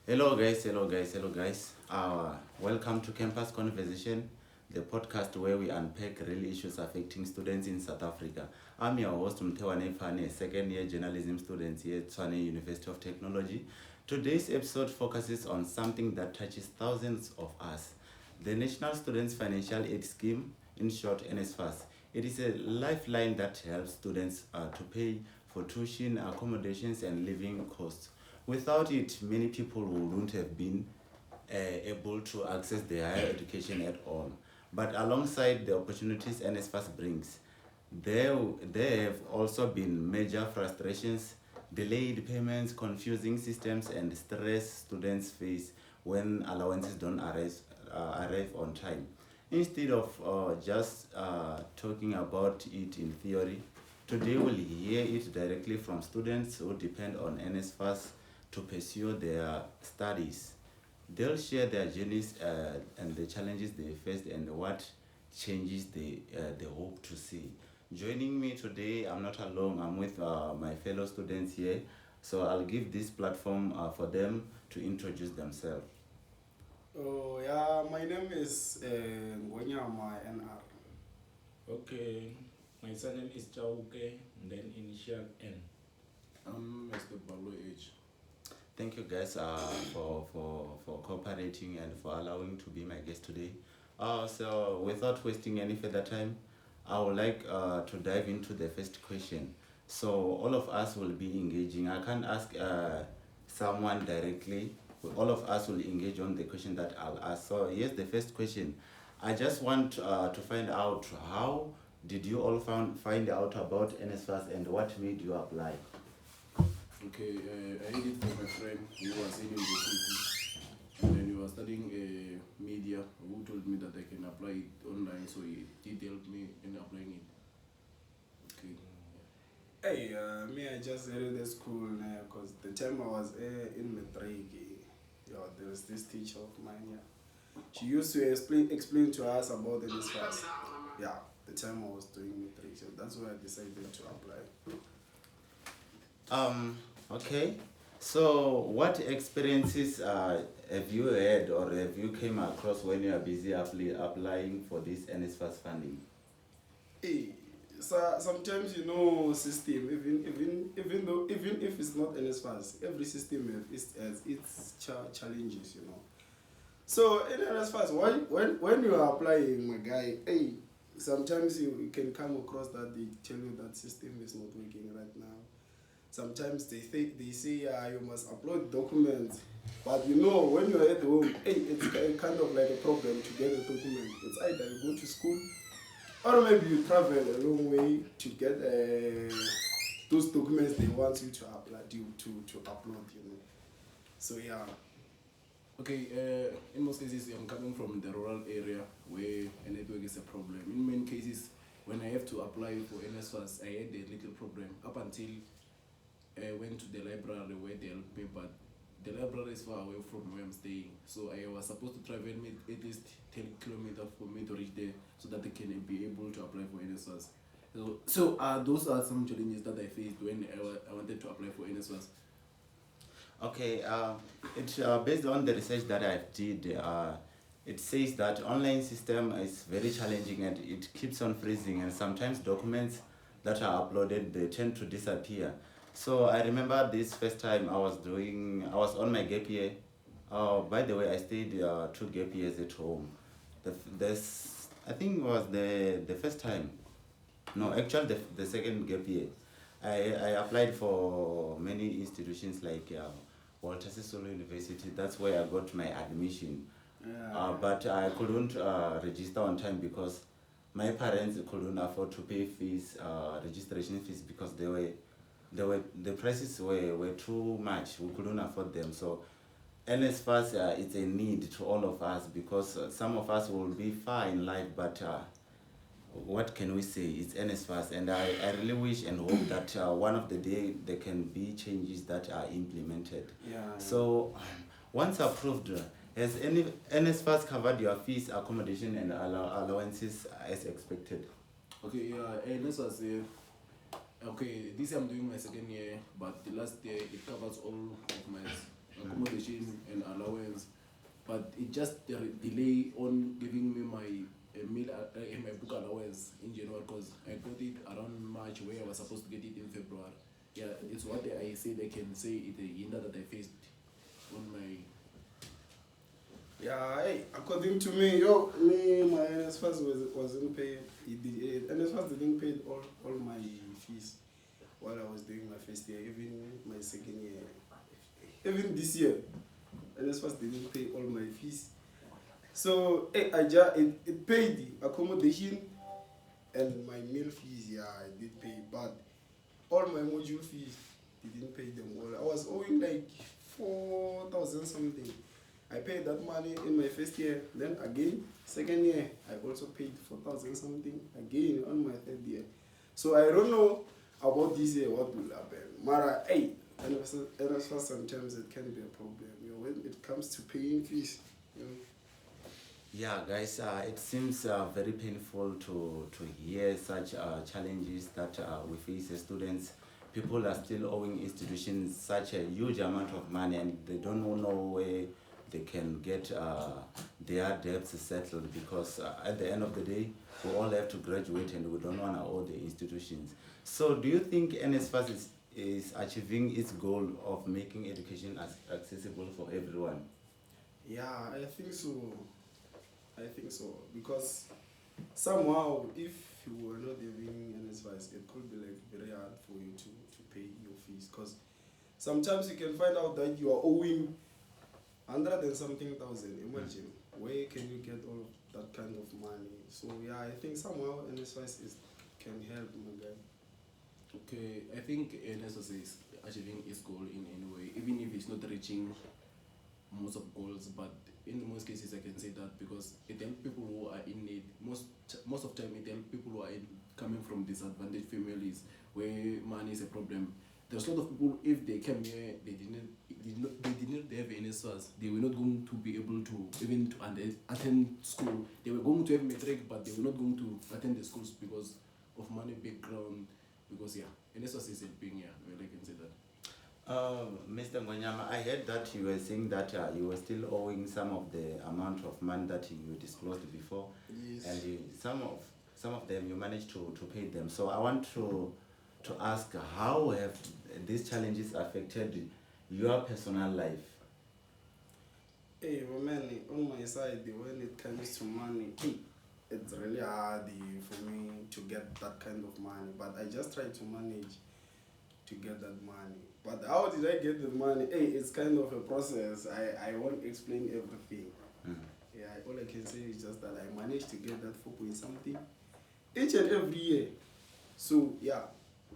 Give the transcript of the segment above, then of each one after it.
Hello guys. Welcome to Campus Conversation, the podcast where we unpack real issues affecting students in South Africa. I'm your host, Mtewane Fane, a second-year journalism student here at Tshwane University of Technology. Today's episode focuses on something that touches thousands of us, the National Students Financial Aid Scheme, in short NSFAS. It is a lifeline that helps students to pay for tuition, accommodations, and living costs. Without it, many people wouldn't have been able to access their higher education at all. But alongside the opportunities NSFAS brings, there have also been major frustrations, delayed payments, confusing systems, and stress students face when allowances don't arrive on time. Instead of just talking about it in theory, today we'll hear it directly from students who depend on NSFAS to pursue their studies. They'll share their journeys and the challenges they faced and what changes they hope to see. Joining me today, I'm not alone, I'm with my fellow students here. So I'll give this platform for them to introduce themselves. Oh yeah, my name is Ngonyama NR. Okay, my surname is Chauke, and then initial N. I'm Mr. Pablo H. Thank you guys for cooperating and for allowing to be my guest today. So without wasting any further time, I would like to dive into the first question. So all of us will be engaging. I can't ask someone directly. All of us will engage on the question that I'll ask. So here's the first question. I just want to find out, how did you all find out about NSFAS and what made you apply? Okay, I did it for my friend who was in university and then he was studying media, who told me that I can apply it online, so he helped me in applying it. Okay. Hey, me, I just headed the school because the time I was in Matric, there was this teacher of mine. Yeah, she used to explain to us about the NSFAS. Yeah, the time I was doing Matric, so that's why I decided to apply. Okay. So what experiences have you had or have you came across when you are busy applying for this NSFAS funding? Hey, so sometimes system even if it's not NSFAS, every system has its challenges. So in NSFAS, when you are applying, my guy, hey, sometimes you can come across that they tell you that system is not working right now. Sometimes they say you must upload documents, but when you're at home, hey, it's kind of like a problem to get a document. It's either you go to school, or maybe you travel a long way to get those documents they want you to upload. So yeah. Okay, in most cases I'm coming from the rural area where a network is a problem. In many cases, when I have to apply for NSFAS, I had a little problem up until I went to the library where they helped me, but the library is far away from where I'm staying. So I was supposed to travel at least 10 kilometers for me to reach there so that I can be able to apply for NSFAS. So those are some challenges that I faced when I wanted to apply for NSFAS. Okay, it's based on the research that I did. It says that online system is very challenging and it keeps on freezing, and sometimes documents that are uploaded, they tend to disappear. So I remember this first time I was on my gap year. By the way, I stayed 2 gap years at home. I think it was the first time. No, actually the second gap year. I applied for many institutions like Walter Sisulu University. That's where I got my admission. But I couldn't register on time because my parents couldn't afford to pay fees, registration fees, because the prices were too much. We couldn't afford them. So NSFAS it's a need to all of us because some of us will be far in life, but what can we say? It's NSFAS, and I really wish and hope that one of the day there can be changes that are implemented. Yeah. So once approved, has any NSFAS covered your fees, accommodation, and allowances as expected? Okay, yeah, NSFAS Okay, this year I'm doing my second year, but the last year it covers all of my accommodation and allowance. But it just delay on giving me my meal and my book allowance in January because I got it around March where I was supposed to get it in February. Yeah, it's what I said I can say it a hinder that I faced on my. Yeah, hey, according to me, my NSFAS wasn't paid. NSFAS didn't pay all my fees while I was doing my first year, even my second year. Even this year, NSFAS didn't pay all my fees. So it paid the accommodation and my meal fees. Yeah, I did pay, but all my module fees, they didn't pay them all. I was owing like 4,000 something. I paid that money in my first year. Then again, second year, I also paid 4,000 something again on my third year. So I don't know about this year what will happen. Mara, hey, and also sometimes it can be a problem. When it comes to paying fees. Yeah, guys, it seems very painful to hear such challenges that we face as students. People are still owing institutions such a huge amount of money and they don't know where they can get their debts settled because at the end of the day, we all have to graduate and we don't want to owe the institutions. So do you think NSFAS is achieving its goal of making education accessible for everyone? Yeah, I think so. Because somehow, if you were not having NSFAS, it could be like very hard for you to pay your fees. Because sometimes you can find out that you are owing 100 and something thousand. Imagine where can you get all that kind of money? So yeah, I think somehow NSFAS can help, my guy. Okay, I think NSFAS is achieving its goal in any way, even if it's not reaching most of goals, but in most cases I can say that because it helps people who are in need. Most of the time it helps people who are coming from disadvantaged families where money is a problem. There's a lot of people, if they came here, they did not have any source. They were not going to be able to even to attend school. They were going to have matric, but they were not going to attend the schools because of money background. Because NSFAS is helping. Well, I can say that. Mr. Ngonyama, I heard that you were saying that you were still owing some of the amount of money that you disclosed before, Yes. and some of them you managed to pay them. So I want to ask, how have these challenges affected your personal life? Hey, man, on my side, when it comes to money, it's really hard for me to get that kind of money. But I just try to manage to get that money. But how did I get the money? Hey, it's kind of a process. I won't explain everything. Yeah, all I can say is just that I managed to get that 4 point something each and every year. So yeah,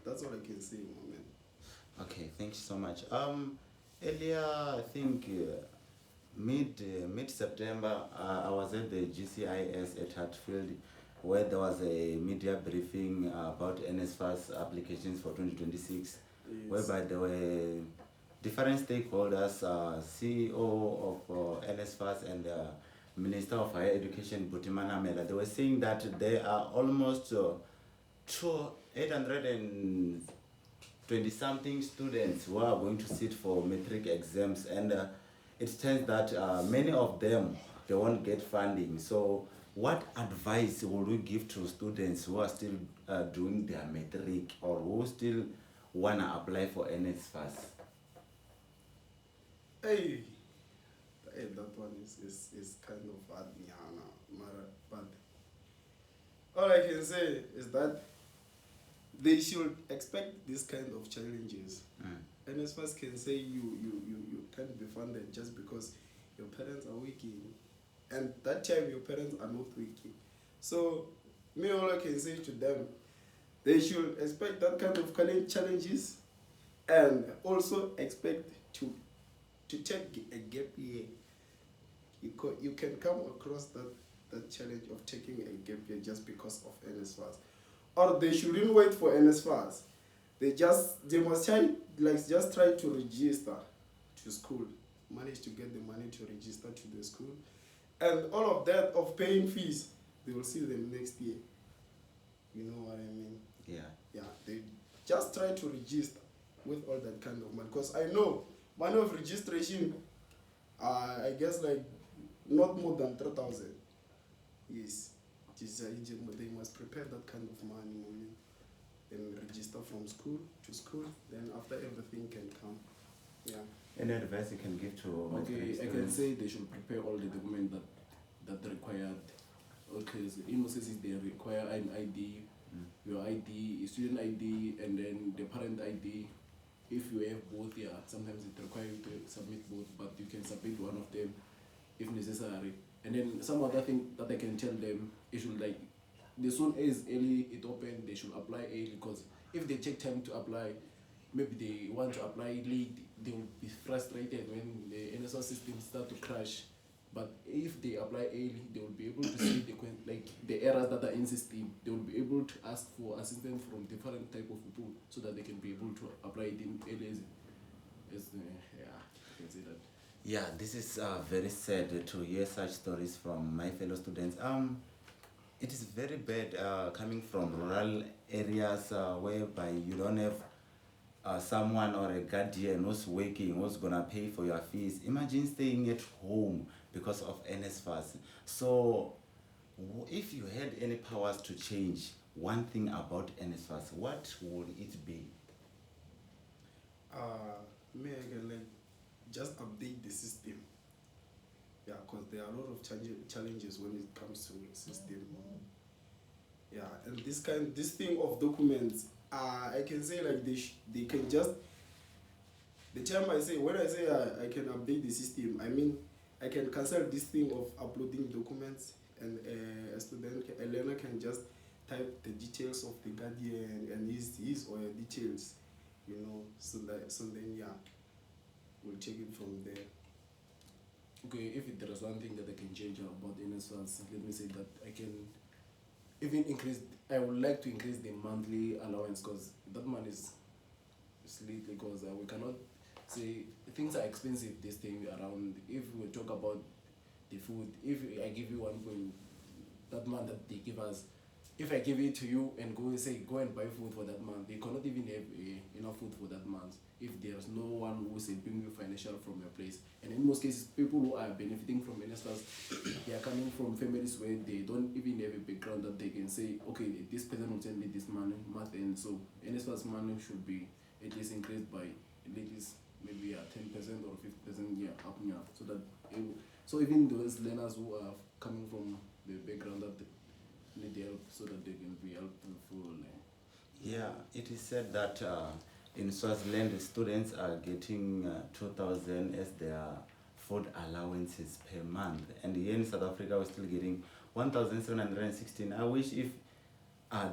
that's all I can say, man. Okay, thanks so much. Earlier, I think mid September, I was at the GCIS at Hartfield, where there was a media briefing about NSFAS applications for 2026, Yes. whereby there were different stakeholders, CEO of NSFAS and Minister of Higher Education, Butimana Mela. They were saying that there are almost 820 something students who are going to sit for matric exams, and it turns that many of them, they won't get funding. So what advice would you give to students who are still doing their matric or who still want to apply for NSFAS? Hey, that one is kind of hard, but all I can say is that they should expect this kind of challenges. NSFAS can say you can't be funded just because your parents are working, and that time your parents are not working. So me, all I can say to them, they should expect that kind of challenges, and also expect to take a gap year. You can come across that challenge of taking a gap year just because of NSFAS. Or they shouldn't wait for NSFAS. They must just try to register to school, manage to get the money to register to the school, and all of that of paying fees, they will see them next year. You know what I mean? Yeah. Yeah, just try to register with all that kind of money. Because I know money of registration, I guess like not more than 3,000. Yes, they must prepare that kind of money, then register from school to school. Then after everything can come. Yeah. Any advice you can give to Okay, I can say they should prepare all the documents that required. Okay, so in most cases they require an ID, your ID, student ID, and then the parent ID. If you have both, yeah, sometimes it requires you to submit both, but you can submit one of them if necessary. And then some other thing that I can tell them, it should like, the soon as early it open, they should apply early, because if they take time to apply, maybe they want to apply late, they will be frustrated when the NSFAS system start to crash. But if they apply early, they will be able to see the errors that are in system. They will be able to ask for assistance from different type of people so that they can be able to apply it in early. Yeah, I can say that. Yeah, this is very sad to hear such stories from my fellow students. It is very bad coming from rural areas whereby you don't have someone or a guardian who's working, who's gonna pay for your fees. Imagine staying at home because of NSFAS. So, if you had any powers to change one thing about NSFAS, what would it be? Me, I can like just update the system. Yeah, because there are a lot of challenges when it comes to system. Yeah, and this thing of documents, I can say like they can just, the time when I say I can update the system, I mean I can cancel this thing of uploading documents, and a learner can just type the details of the guardian and his or her details, so then yeah, we'll take it from there. Okay, if there is one thing that I can change about NSFAS, let me say that I can even increase. I would like to increase the monthly allowance, because that money is late, because we cannot say things are expensive this thing around. If we talk about the food, if I give you 1 point that month that they give us, if I give it to you and go and buy food for that month, you cannot even have enough food for that month if there's no one who is helping you financial from your place. And in most cases, people who are benefiting from NSFAS, they are coming from families where they don't even have a background that they can say, okay, this person will send me this money, month end. So NSFAS money should be at least increased by at least maybe 10% or 50% year up here, so that so even those learners who are coming from the background that need help, so that they can be helpful. Yeah, it is said that in Swaziland, the students are getting 2,000 as their food allowances per month. And here in South Africa, we're still getting 1,716. I wish if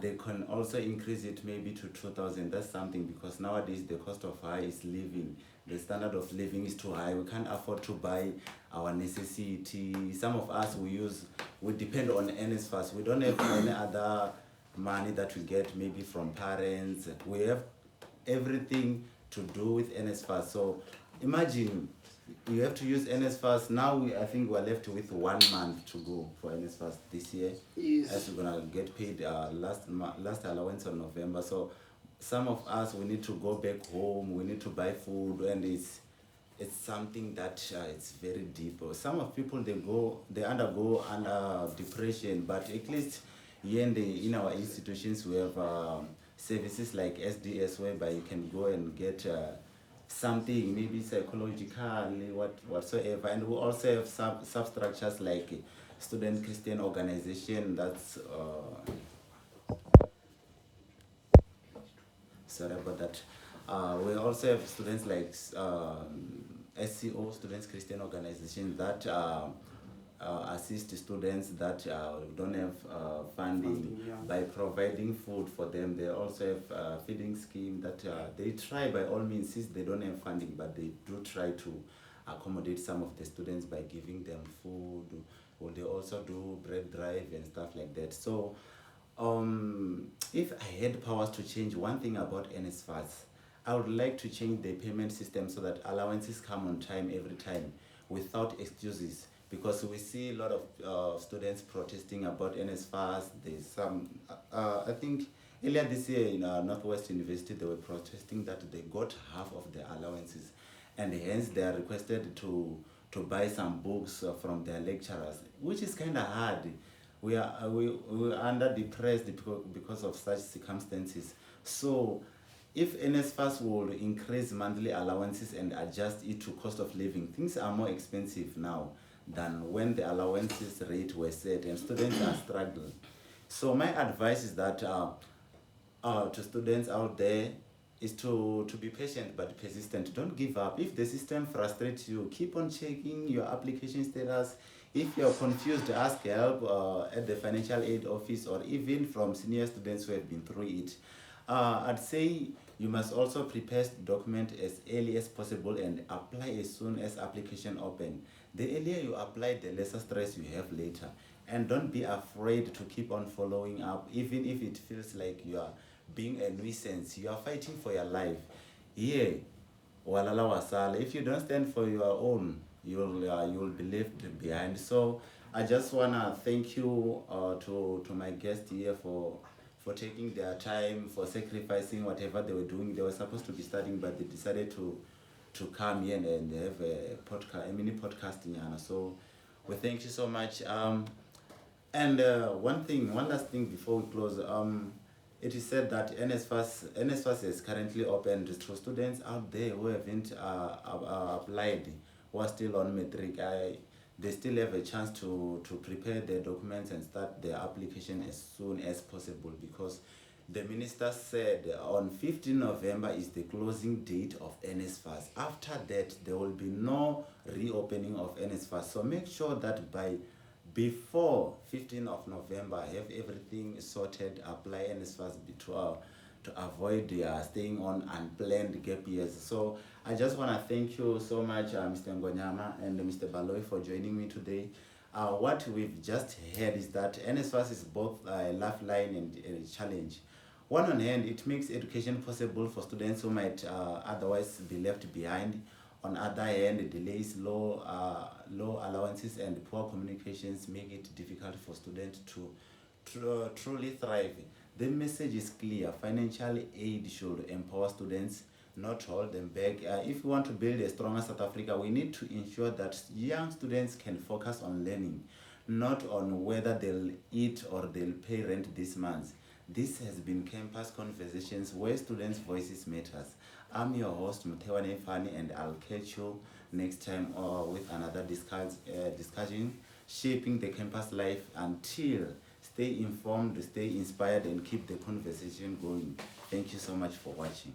they can also increase it maybe to 2,000. That's something, because nowadays the cost of high is living. The standard of living is too high. We can't afford to buy our necessity. Some of us, we depend on NSFAS. We don't have any other money that we get maybe from parents. We have everything to do with NSFAS. So imagine you have to use NSFAS. Now I think we're left with 1 month to go for NSFAS this year. Yes. As we're gonna get paid last allowance on November. So some of us, we need to go back home. We need to buy food, and it's something that it's very deep. Some of people they undergo under depression, but at least here in our institutions we have services like SDS, whereby you can go and get something, maybe psychologically, whatsoever. And we also have substructures like Student Christian Organization. That's sorry about that. We also have students like SCO, Students Christian Organization, that assist students that don't have funding Yeah. by providing food for them. They also have a feeding scheme that they try by all means, since they don't have funding, but they do try to accommodate some of the students by giving them food. Or they also do bread drive and stuff like that. So if I had powers to change one thing about NSFAS, I would like to change the payment system so that allowances come on time every time without excuses, because we see a lot of students protesting about NSFAS. There's some, I think Earlier this year in Northwest University, they were protesting that they got half of their allowances, and hence they are requested to buy some books from their lecturers, which is kind of hard. We are under depressed because of such circumstances. So if NSFAS will increase monthly allowances and adjust it to cost of living, things are more expensive now than when the allowances rate were set and students are struggling. So my advice is that to students out there is to be patient but persistent. Don't give up. If the system frustrates you, keep on checking your application status. If you're confused, ask help at the financial aid office or even from senior students who have been through it. I'd say you must also prepare document as early as possible and apply as soon as application open. The earlier you apply, the lesser stress you have later. And don't be afraid to keep on following up, even if it feels like you are being a nuisance. You are fighting for your life. Yeah, walala wasala. If you don't stand for your own, you'll be left behind. So I just wanna thank you to my guest here for taking their time, for sacrificing whatever they were doing. They were supposed to be studying, but they decided to come here and have a podcast, a mini podcasting. So we thank you so much. And one last thing before we close. It is said that NSFAS is currently open to students out there who haven't applied, who are still on matric. They still have a chance to prepare their documents and start their application as soon as possible, because the minister said on 15 November is the closing date of NSFAS. After that, there will be no reopening of NSFAS. So make sure that before 15th of November, have everything sorted, apply NSFAS to avoid staying on unplanned gap years. So I just want to thank you so much, Mr. Ngonyama and Mr. Baloy, for joining me today. What we've just heard is that NSFAS is both a lifeline and a challenge. One on hand, it makes education possible for students who might otherwise be left behind. On other hand, delays, low allowances, and poor communications make it difficult for students to truly thrive. The message is clear: financial aid should empower students, not hold them back. If we want to build a stronger South Africa, we need to ensure that young students can focus on learning, not on whether they'll eat or they'll pay rent this month. This has been Campus Conversations, where students' voices matters. I'm your host, Mtewane Fani, and I'll catch you next time with another discussion shaping the campus life. Until, stay informed, stay inspired, and keep the conversation going. Thank you so much for watching.